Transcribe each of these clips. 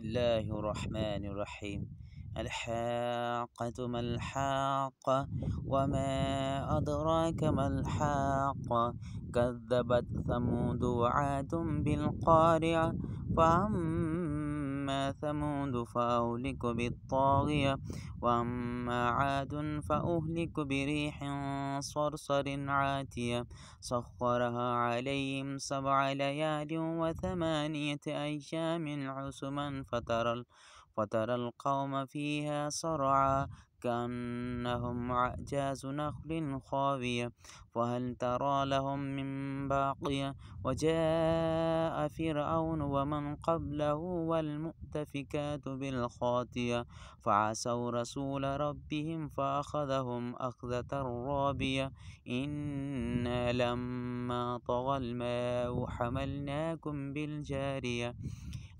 الله الرحمن الرحيم. الحاقة ما الحاقة، وما أدراك ما الحاقة. كذبت ثمود وعاد بالقارعة. فأما ثمود فأهلك بالطاغية، وأما عاد فأهلك بريح صرصر عاتية سخرها عليهم 7 ليال و8 أيام حسما فترى القوم فيها صرعى كأنهم أعجاز نخل خاوية فهل ترى لهم من باقية. وجاء فرعون ومن قبله والمؤتفكات بالخاطية فعصوا رسول ربهم فأخذهم أخذة رابية. إنا لما طغى الماء حملناكم بالجارية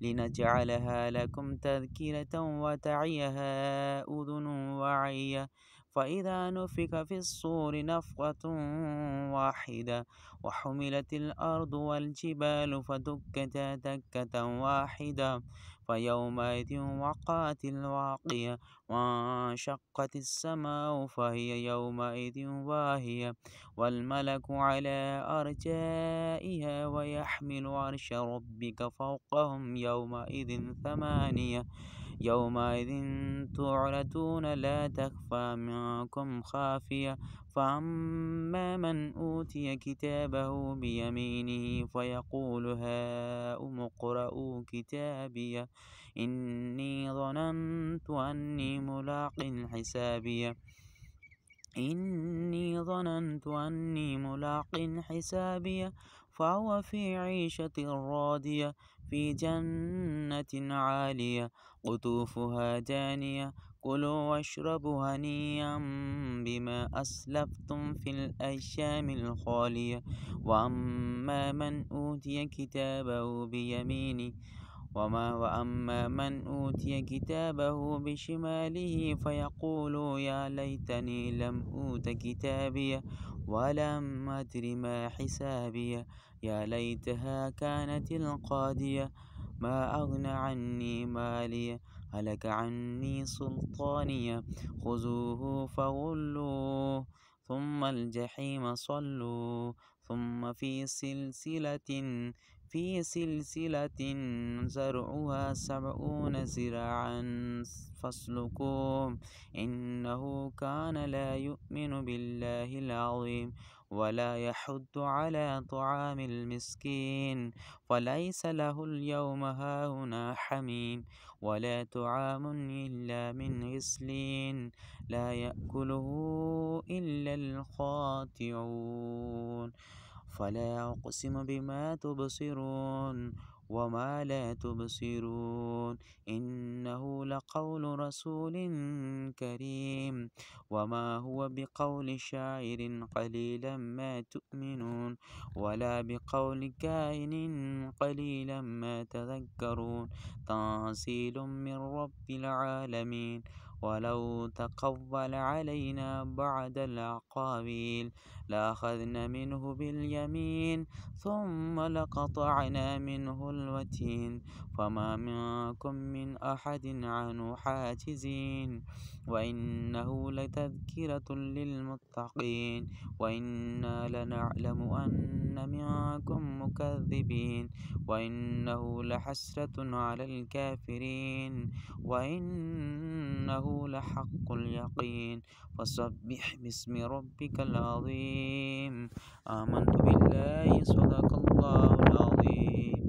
لنجعلها لكم تذكرة وتعيها أذن واعية. فإذا نفخ في الصور نفخة واحدة وحملت الأرض والجبال فدكتا دكة واحدة فيومئذ وقعت الواقية وانشقت السماء فهي يومئذ واهية والملك على أرجائها ويحمل عرش ربك فوقهم يومئذ 8. يومئذ تعرضون لا تخفى منكم خافية. فأما من أوتي كتابه بيمينه فيقول هاؤم اقرءوا كتابيه إني ظننت أني ملاق حسابيه فهو في عيشة راضية في جنة عالية قطوفها دانية. كلوا واشربوا هنيئا بما أسلفتم في الأيام الخالية. وأما من أوتي كتابه بيمينه وأما من أوتي كتابه بشماله فيقول يا ليتني لم أوت كتابيه ولم أدر ما حسابيه يا ليتها كانت القاضية ما أغنى عني ماليه هلك عني سلطانيه خذوه فغلوه ثم الجحيم صلوه ثم في سلسلة زرعها 70 ذراعا فاسلكوه إنه كان لا يؤمن بالله العظيم ولا يحض على طعام المسكين فليس له اليوم هاهنا حميم ولا طعام إلا من غسلين لا يأكله إلا الخاطئون. فلا أقسم بما تبصرون وما لا تبصرون إنه لقول رسول كريم وما هو بقول شاعر قليلا ما تؤمنون ولا بقول كاهن قليلا ما تذكرون تنزيل من رب العالمين. ولو تقول علينا بعد الأقاويل لأخذنا منه باليمين ثم لقطعنا منه الوتين فما منكم من أحد عنه حاجزين. وإنه لتذكرة للمتقين وإنا لنعلم أن منكم مكذبين وإنه لحسرة على الكافرين وإنه لحق اليقين. فسبح باسم ربك العظيم. آمنت بالله صدق